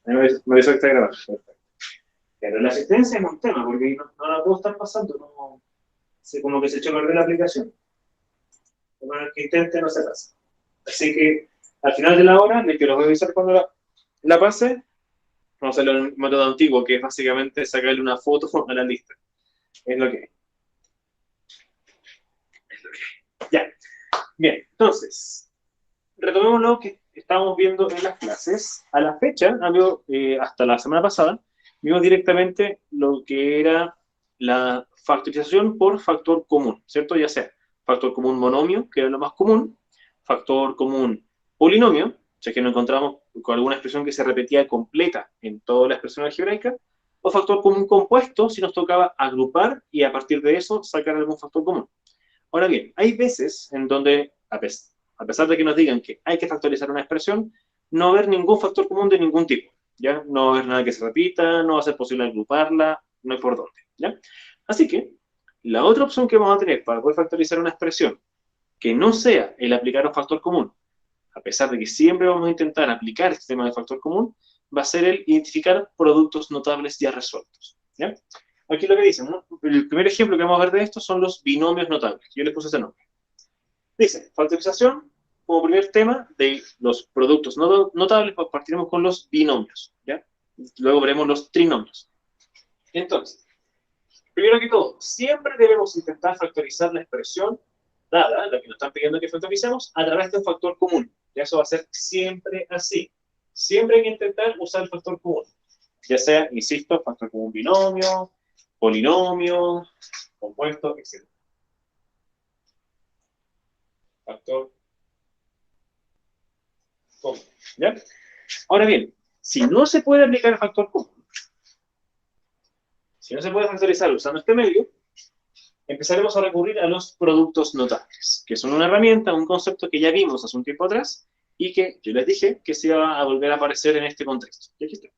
Me avisó que está grabando. Perfecto. Pero la asistencia es un tema, porque no la puedo estar pasando, no, como que se echó a perder la aplicación. Por el que intente no se pasa. Así que al final de la hora, de que lo voy a avisar cuando la pase, vamos a hacer el método antiguo, que es básicamente sacarle una foto a la lista. Es lo que es. Ya, bien, entonces, retomemos lo que estábamos viendo en las clases. A la fecha, amigo, hasta la semana pasada, vimos directamente lo que era la factorización por factor común, ¿cierto? Ya sea factor común monomio, que era lo más común, factor común polinomio, o sea que nos encontramos con alguna expresión que se repetía completa en toda la expresión algebraica, o factor común compuesto, si nos tocaba agrupar y a partir de eso sacar algún factor común. Ahora bien, hay veces en donde, a pesar de que nos digan que hay que factorizar una expresión, no va a haber ningún factor común de ningún tipo, ¿ya? No va a haber nada que se repita, no va a ser posible agruparla, no hay por dónde, ¿ya? Así que, la otra opción que vamos a tener para poder factorizar una expresión que no sea el aplicar un factor común, a pesar de que siempre vamos a intentar aplicar este tema de factor común, va a ser el identificar productos notables ya resueltos, ¿ya? Aquí lo que dicen, ¿no? El primer ejemplo que vamos a ver de esto son los binomios notables. Yo les puse ese nombre. Dice, factorización como primer tema de los productos notables, pues partiremos con los binomios, ¿ya? Luego veremos los trinomios. Entonces, primero que todo, siempre debemos intentar factorizar la expresión dada, la que nos están pidiendo que factoricemos, a través de un factor común. Y eso va a ser siempre así. Siempre hay que intentar usar el factor común. Ya sea, insisto, factor común binomio, polinomio, compuesto, etc. Factor común. ¿Ya? Ahora bien, si no se puede aplicar el factor común, si no se puede factorizar usando este medio, empezaremos a recurrir a los productos notables, que son una herramienta, un concepto que ya vimos hace un tiempo atrás y que yo les dije que se iba a volver a aparecer en este contexto. Y aquí está.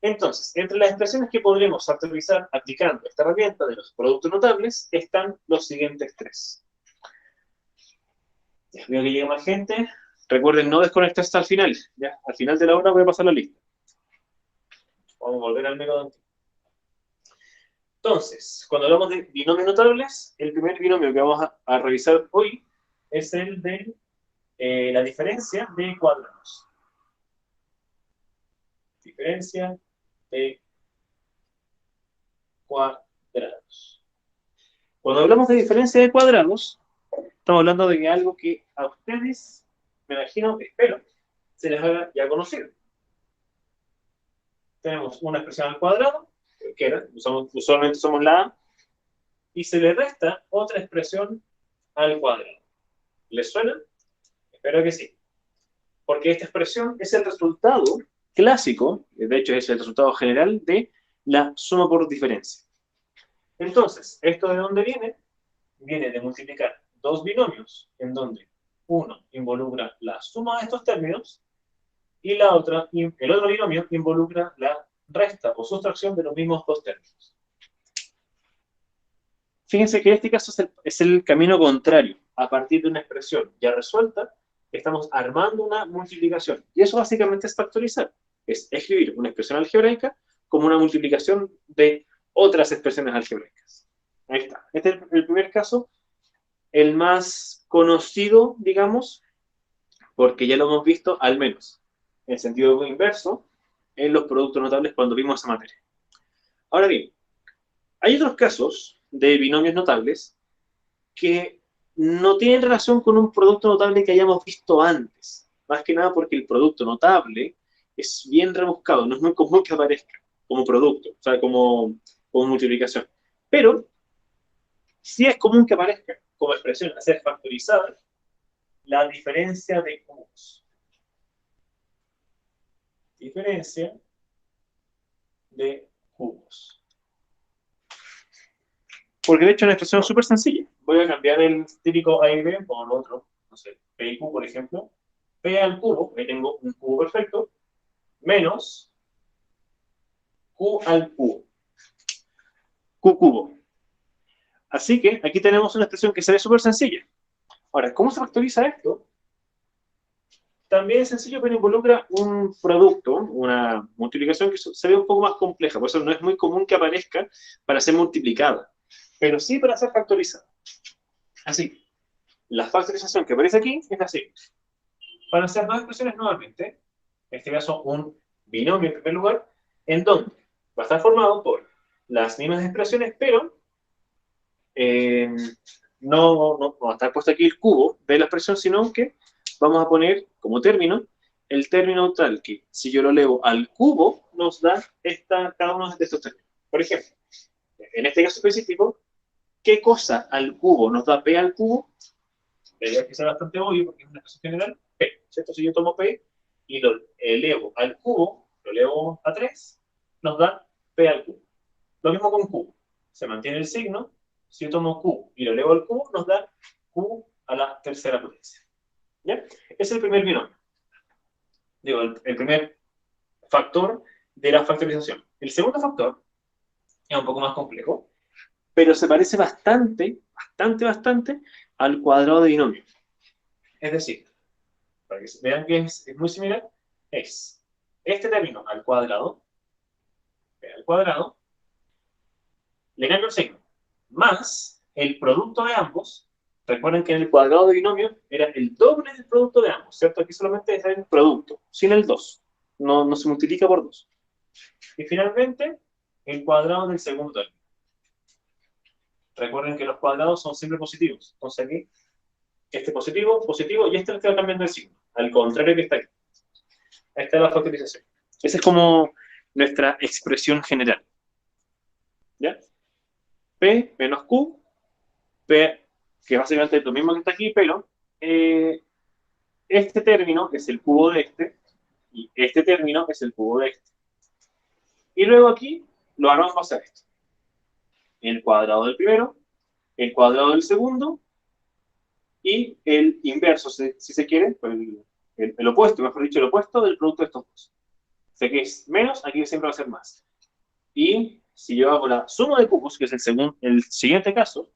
Entonces, entre las expresiones que podremos factorizar aplicando esta herramienta de los productos notables están los siguientes tres. Ya veo que llega más gente. Recuerden no desconectar hasta el final. ¿Ya? Al final de la hora voy a pasar la lista. Vamos a volver al método antiguo. Entonces, cuando hablamos de binomios notables, el primer binomio que vamos a revisar hoy es el de la diferencia de cuadrados. Diferencia de cuadrados. Cuando hablamos de diferencia de cuadrados, estamos hablando de algo que a ustedes, me imagino, espero, se les haga ya conocido. Tenemos una expresión al cuadrado, que usualmente somos la A, y se le resta otra expresión al cuadrado. ¿Les suena? Espero que sí. Porque esta expresión es el resultado clásico, de hecho es el resultado general de la suma por diferencia. Entonces, ¿esto de dónde viene? Viene de multiplicar dos binomios, en donde uno involucra la suma de estos términos y el otro binomio involucra la resta o sustracción de los mismos dos términos. Fíjense que en este caso es el camino contrario. A partir de una expresión ya resuelta, estamos armando una multiplicación. Y eso básicamente es factorizar. Es escribir una expresión algebraica como una multiplicación de otras expresiones algebraicas. Ahí está. Este es el primer caso, el más conocido, digamos, porque ya lo hemos visto al menos en sentido inverso en los productos notables cuando vimos esa materia. Ahora bien, hay otros casos de binomios notables que no tienen relación con un producto notable que hayamos visto antes. Más que nada porque el producto notable es bien rebuscado, no es muy común que aparezca como producto, o sea, como multiplicación. Pero sí es común que aparezca como expresión a ser factorizada la diferencia de cubos. Diferencia de cubos. Porque de hecho es una expresión súper sencilla. Voy a cambiar el típico A y B por el otro, no sé, P y Q, por ejemplo. P al cubo, ahí tengo un cubo perfecto, menos Q al cubo. Q cubo. Así que aquí tenemos una expresión que se ve súper sencilla. Ahora, ¿cómo se factoriza esto? también es sencillo, pero involucra un producto, una multiplicación que se ve un poco más compleja, por eso no es muy común que aparezca para ser multiplicada, pero sí para ser factorizada. Así, la factorización que aparece aquí es así. Van a ser dos expresiones nuevamente, en este caso un binomio en primer lugar, en donde va a estar formado por las mismas expresiones, pero no va a estar puesto aquí el cubo de la expresión, sino que vamos a poner como término el término tal que si yo lo elevo al cubo nos da cada uno de estos términos. Por ejemplo, en este caso específico, ¿qué cosa al cubo nos da p al cubo? Debería que ser bastante obvio porque es una expresión general, p, ¿cierto? Si yo tomo p y lo elevo al cubo, lo elevo a 3, nos da p al cubo. Lo mismo con q, se mantiene el signo, si yo tomo q y lo elevo al cubo, nos da q a la tercera potencia. ¿Ya? Ese es el primer binomio. Digo, el primer factor de la factorización. El segundo factor es un poco más complejo, pero se parece bastante al cuadrado de binomio. Es decir, para que vean que es muy similar, es este término al cuadrado, le cambio el signo, más el producto de ambos. Recuerden que en el cuadrado de binomio era el doble del producto de ambos, ¿cierto? Aquí solamente es el producto, sin el 2. No se multiplica por 2. Y finalmente, el cuadrado del segundo término. Recuerden que los cuadrados son siempre positivos. Entonces aquí, este positivo, positivo, y este le está cambiando el signo. Al contrario que está aquí. Esta es la factorización. Esa es como nuestra expresión general. ¿Ya? P menos Q, P, que básicamente es lo mismo que está aquí, pero este término es el cubo de este, y este término es el cubo de este. Y luego aquí lo armamos a esto. El cuadrado del primero, el cuadrado del segundo, y el inverso, si se quiere, el opuesto, mejor dicho, el opuesto del producto de estos dos. Sé que es menos, aquí siempre va a ser más. Y si yo hago la suma de cubos, que es el siguiente caso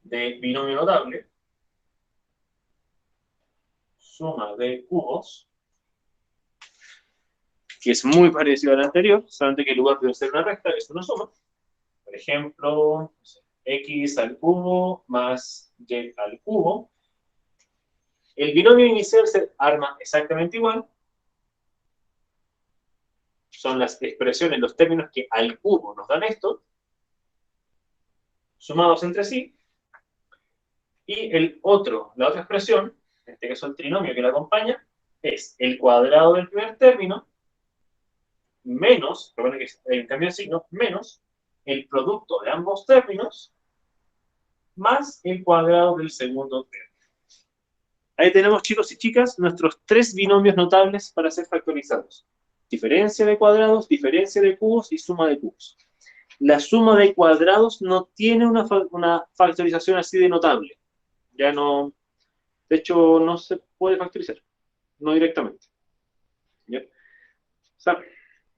de binomio notable, suma de cubos, que es muy parecido al anterior, solamente que en lugar de ser una recta, es una suma. Por ejemplo, x al cubo más y al cubo. El binomio inicial se arma exactamente igual. Son las expresiones, los términos que al cubo nos dan esto, sumados entre sí. Y la otra expresión, en este caso el trinomio que la acompaña, es el cuadrado del primer término menos, recuerden que hay un cambio de signo, menos el producto de ambos términos más el cuadrado del segundo término. Ahí tenemos, chicos y chicas, nuestros tres binomios notables para ser factorizados. Diferencia de cuadrados, diferencia de cubos y suma de cubos. La suma de cuadrados no tiene una factorización así de notable. Ya no, de hecho, no se puede factorizar, no directamente. ¿Ya? O sea,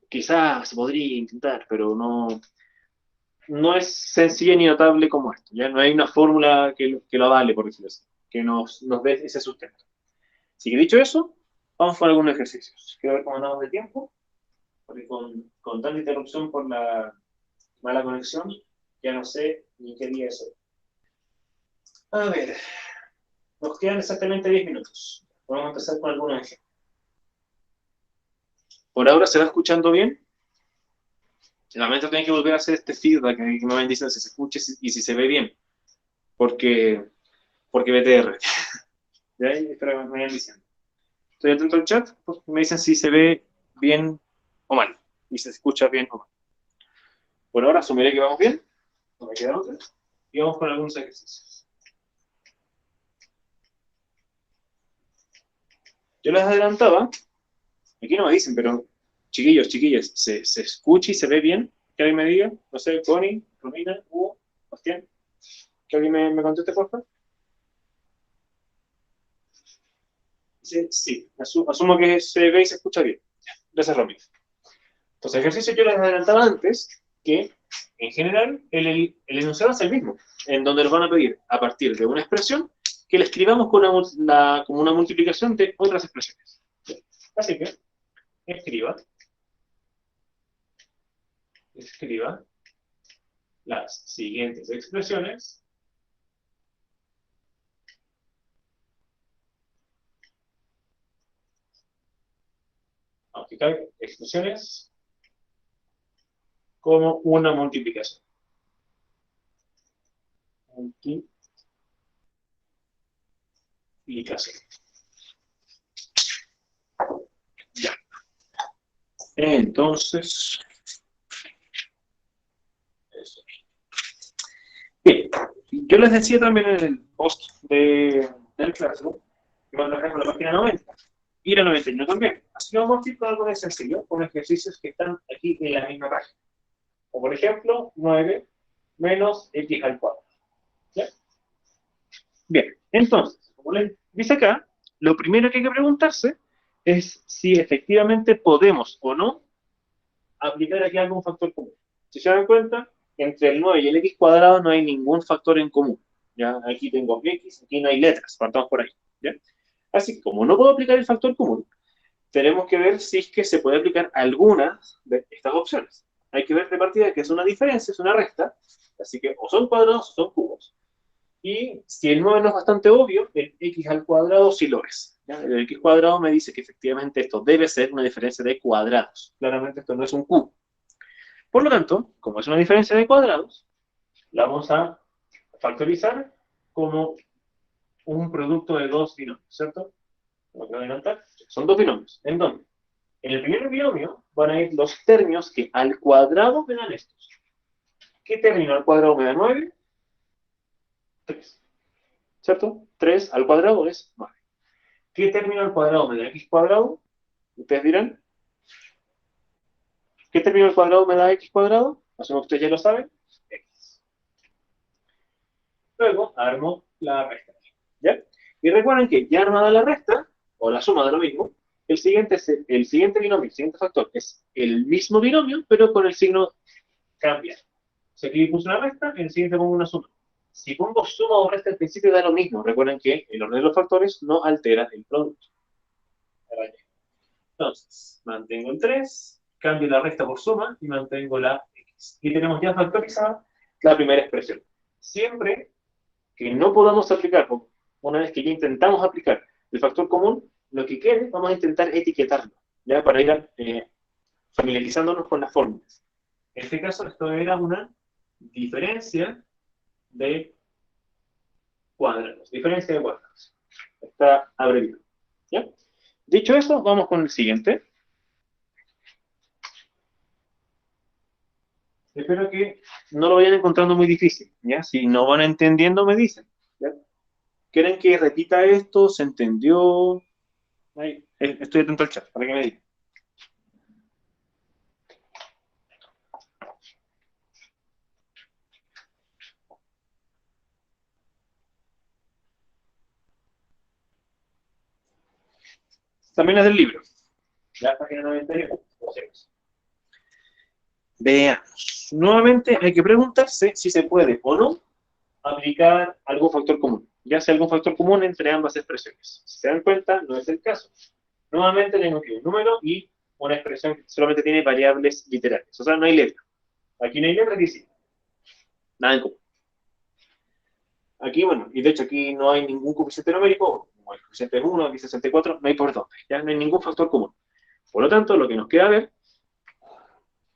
quizás se podría intentar, pero no es sencilla ni notable como esto. Ya no hay una fórmula que lo avale, por decirlo así, que nos dé ese sustento. Así que dicho eso, vamos con algunos ejercicios. Quiero ver cómo andamos de tiempo, porque con tanta interrupción por la mala conexión, ya no sé ni qué día es hoy. A ver, nos quedan exactamente 10 minutos. Vamos a empezar con algunos ejemplos. ¿Por ahora se va escuchando bien? Realmente tengo que volver a hacer este feedback que me van diciendo si se escucha y si se ve bien. Porque BTR. De ahí espero que me vayan diciendo. Estoy atento al chat, pues me dicen si se ve bien o mal. Y se escucha bien o mal. Por ahora asumiré que vamos bien. No me queda otra. Y vamos con algunos ejercicios. Yo les adelantaba, aquí no me dicen, pero chiquillas, ¿se escucha y se ve bien? Que alguien me diga, no sé, Connie, Romina, Hugo, Bastián, que alguien me conteste, por favor. Sí, asumo que se ve y se escucha bien. Gracias, Romina. Entonces, ejercicio yo les adelantaba antes que, en general, el enunciado es el mismo, en donde nos van a pedir, a partir de una expresión, que la escribamos con como una multiplicación de otras expresiones. Así que, escriba las siguientes expresiones aplicar expresiones como una multiplicación. Multiplicación. Ya. Entonces, eso. Bien, yo les decía también en el post del Classroom que van a trabajar con la página 90 y la 91 también. Así que vamos a ir con algo de sencillo, con ejercicios que están aquí en la misma página. O por ejemplo, 9 menos x al cuadrado. ¿Ya? Bien, entonces, como les dice acá, lo primero que hay que preguntarse es si efectivamente podemos o no aplicar aquí algún factor común. Si se dan cuenta, entre el 9 y el x cuadrado no hay ningún factor en común. ¿Ya? Aquí tengo x, aquí no hay letras, partamos por ahí. ¿Ya? Así que como no puedo aplicar el factor común, tenemos que ver si es que se puede aplicar alguna de estas opciones. Hay que ver de partida que es una diferencia, es una resta, así que o son cuadrados o son cubos. Y si el 9 no es bastante obvio, el x al cuadrado sí lo es. ¿Ya? El x cuadrado me dice que efectivamente esto debe ser una diferencia de cuadrados. Claramente esto no es un cubo. Por lo tanto, como es una diferencia de cuadrados, la vamos a factorizar como un producto de dos binomios, ¿cierto? Lo que voy a adelantar, son dos binomios. ¿En dónde? En el primer binomio van a ir los términos que al cuadrado me dan estos. ¿Qué término al cuadrado me da 9? 3. ¿Cierto? 3 al cuadrado es 9. ¿Qué término al cuadrado me da x cuadrado? Ustedes dirán. ¿Qué término al cuadrado me da x cuadrado? Asumo que ustedes ya lo saben. X. Luego armo la resta. ¿Ya? Y recuerden que ya armada la resta, o la suma de lo mismo, el siguiente binomio, el siguiente factor, es el mismo binomio, pero con el signo cambiado. Si aquí puse una resta, en el siguiente pongo una suma. Si pongo suma o resta al principio da lo mismo. Recuerden que el orden de los factores no altera el producto. Entonces, mantengo el 3, cambio la resta por suma y mantengo la x. Y tenemos ya factorizada la primera expresión. Siempre que no podamos aplicar, una vez que ya intentamos aplicar el factor común, lo que quede, vamos a intentar etiquetarlo, ¿ya? Para ir familiarizándonos con las fórmulas. En este caso, esto era una diferencia de cuadrados. Diferencia de cuadrados. Está abreviado. ¿Ya? Dicho eso, vamos con el siguiente. Espero que no lo vayan encontrando muy difícil. ¿Ya? Si no van entendiendo, me dicen. ¿Ya? ¿Quieren que repita esto? ¿Se entendió? Ahí, estoy atento al chat para que me digan. También es del libro. La página 91. Veamos. Nuevamente hay que preguntarse si se puede o no aplicar algún factor común. Ya sea algún factor común entre ambas expresiones. Si se dan cuenta, no es el caso. Nuevamente tengo que un número y una expresión que solamente tiene variables literales. O sea, no hay letra. Aquí no hay letra, aquí sí. Nada en común. Aquí, bueno, y de hecho aquí no hay ningún coeficiente numérico, como el coeficiente es 1, aquí 64, no hay por dónde. Ya no hay ningún factor común. Por lo tanto, lo que nos queda ver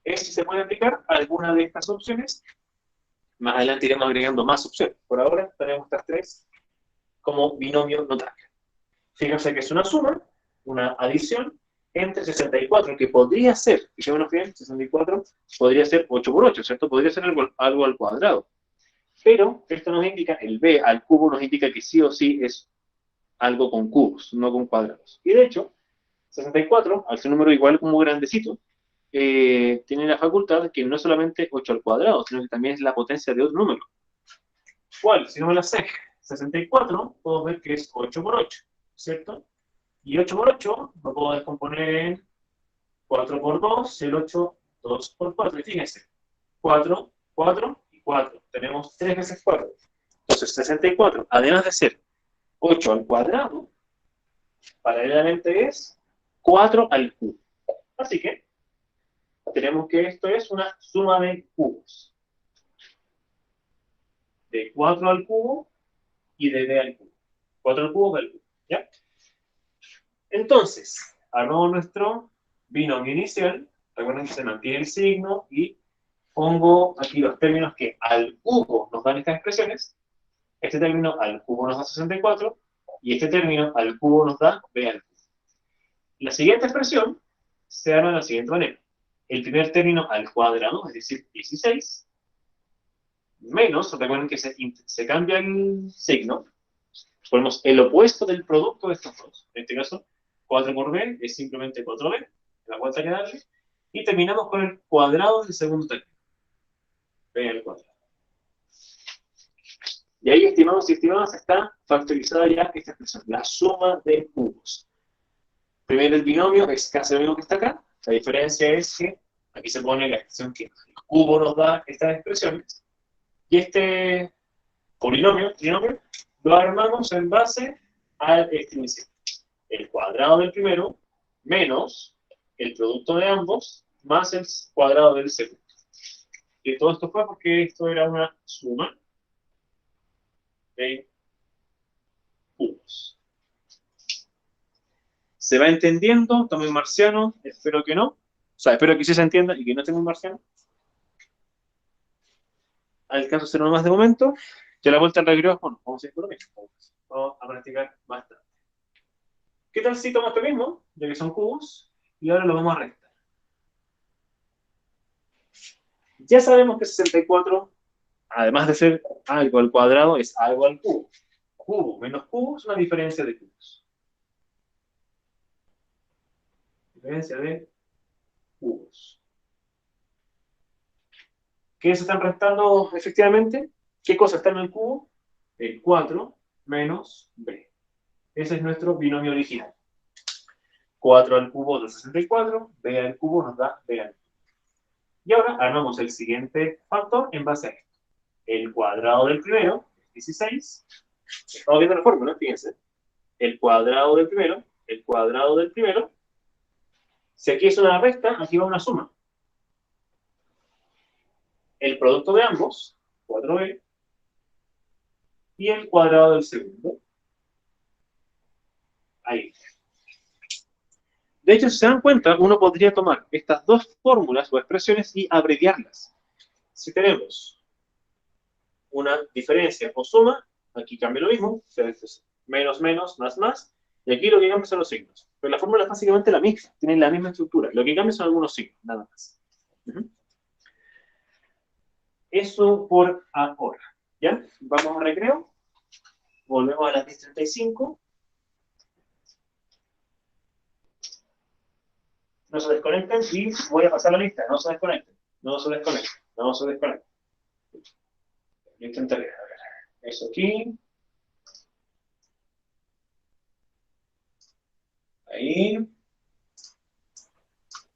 es si se puede aplicar alguna de estas opciones. Más adelante iremos agregando más opciones. Por ahora tenemos estas tres como binomio notable. Fíjense que es una suma, una adición entre 64, que podría ser, fijémonos bien, 64 podría ser 8 por 8, ¿cierto? Podría ser algo al cuadrado. Pero esto nos indica, el b al cubo nos indica que sí o sí es algo con cubos, no con cuadrados. Y de hecho, 64, al ser un número igual como grandecito, tiene la facultad de que no es solamente 8 al cuadrado, sino que también es la potencia de otro número. ¿Cuál? Si no me la sé, 64, puedo ver que es 8 por 8, ¿cierto? Y 8 por 8 lo puedo descomponer en 4 por 2, el 8, 2 por 4. Y fíjense, 4, 4 y 4. Tenemos 3 veces 4. Entonces, 64, además de ser 8 al cuadrado, paralelamente es 4 al cubo. Así que tenemos que esto es una suma de cubos. De 4 al cubo y de b al cubo. 4 al cubo, b al cubo. ¿Ya? Entonces, armamos nuestro binomio inicial. Recuerden que se mantiene el signo y pongo aquí los términos que al cubo nos dan estas expresiones. Este término al cubo nos da 64 y este término al cubo nos da b al cubo. La siguiente expresión se arma de la siguiente manera. El primer término al cuadrado, es decir, 16, menos, recuerden que se cambia el signo, ponemos el opuesto del producto de estos dos. En este caso, 4 por b es simplemente 4b, la vuelta que darle, y terminamos con el cuadrado del segundo término, b al cuadrado. Y ahí, estimados y estimadas, está factorizada ya esta expresión, la suma de cubos. Primero el binomio es casi lo mismo que está acá. La diferencia es que aquí se pone la expresión que el cubo nos da estas expresiones. Y este trinomio, lo armamos en base al este inicial. El cuadrado del primero menos el producto de ambos más el cuadrado del segundo. Y todo esto fue porque esto era una suma de cubos. ¿Se va entendiendo? ¿Está muy marciano? Espero que no. O sea, espero que sí se entienda y que no esté muy marciano. Alcanzo a hacer uno más de momento. Ya la vuelta al recreo, bueno, vamos a ir por lo mismo. Vamos a practicar bastante. ¿Qué tal si tomo esto mismo? Ya que son cubos. Y ahora lo vamos a restar. Ya sabemos que 64, además de ser algo al cuadrado, es algo al cubo. Cubo menos cubo es una diferencia de cubos. Diferencia de cubos. ¿Qué se están restando efectivamente? ¿Qué cosa está en el cubo? El 4 menos b. Ese es nuestro binomio original. 4 al cubo da 64, b al cubo nos da b al cubo. Y ahora armamos el siguiente factor en base a esto. El cuadrado del primero es 16. Estamos viendo la fórmula, fíjense. El cuadrado del primero, el cuadrado del primero. Si aquí es una resta, aquí va una suma. El producto de ambos, 4b, y el cuadrado del segundo. Ahí. De hecho, si se dan cuenta, uno podría tomar estas dos fórmulas o expresiones y abreviarlas. Si tenemos una diferencia o suma, aquí cambia lo mismo, menos, menos, más, más, y aquí lo que cambia son los signos. Pero la fórmula es básicamente la misma, tienen la misma estructura. Lo que cambia son algunos signos, nada más. Eso por ahora. ¿Ya? Vamos a recreo. Volvemos a las 10:35. No se desconecten y voy a pasar la lista. No se desconecten. No se desconecten. No se desconecten. Yo intentaré. A ver. Eso aquí. Ahí.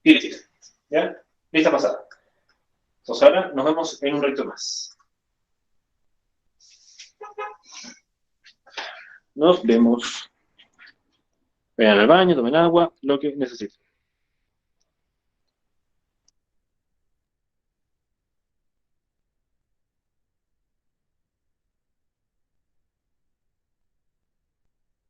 Y listo. ¿Ya? Lista pasada. Entonces ahora nos vemos en un reto más. Nos vemos. Vayan al baño, tomen agua, lo que necesiten.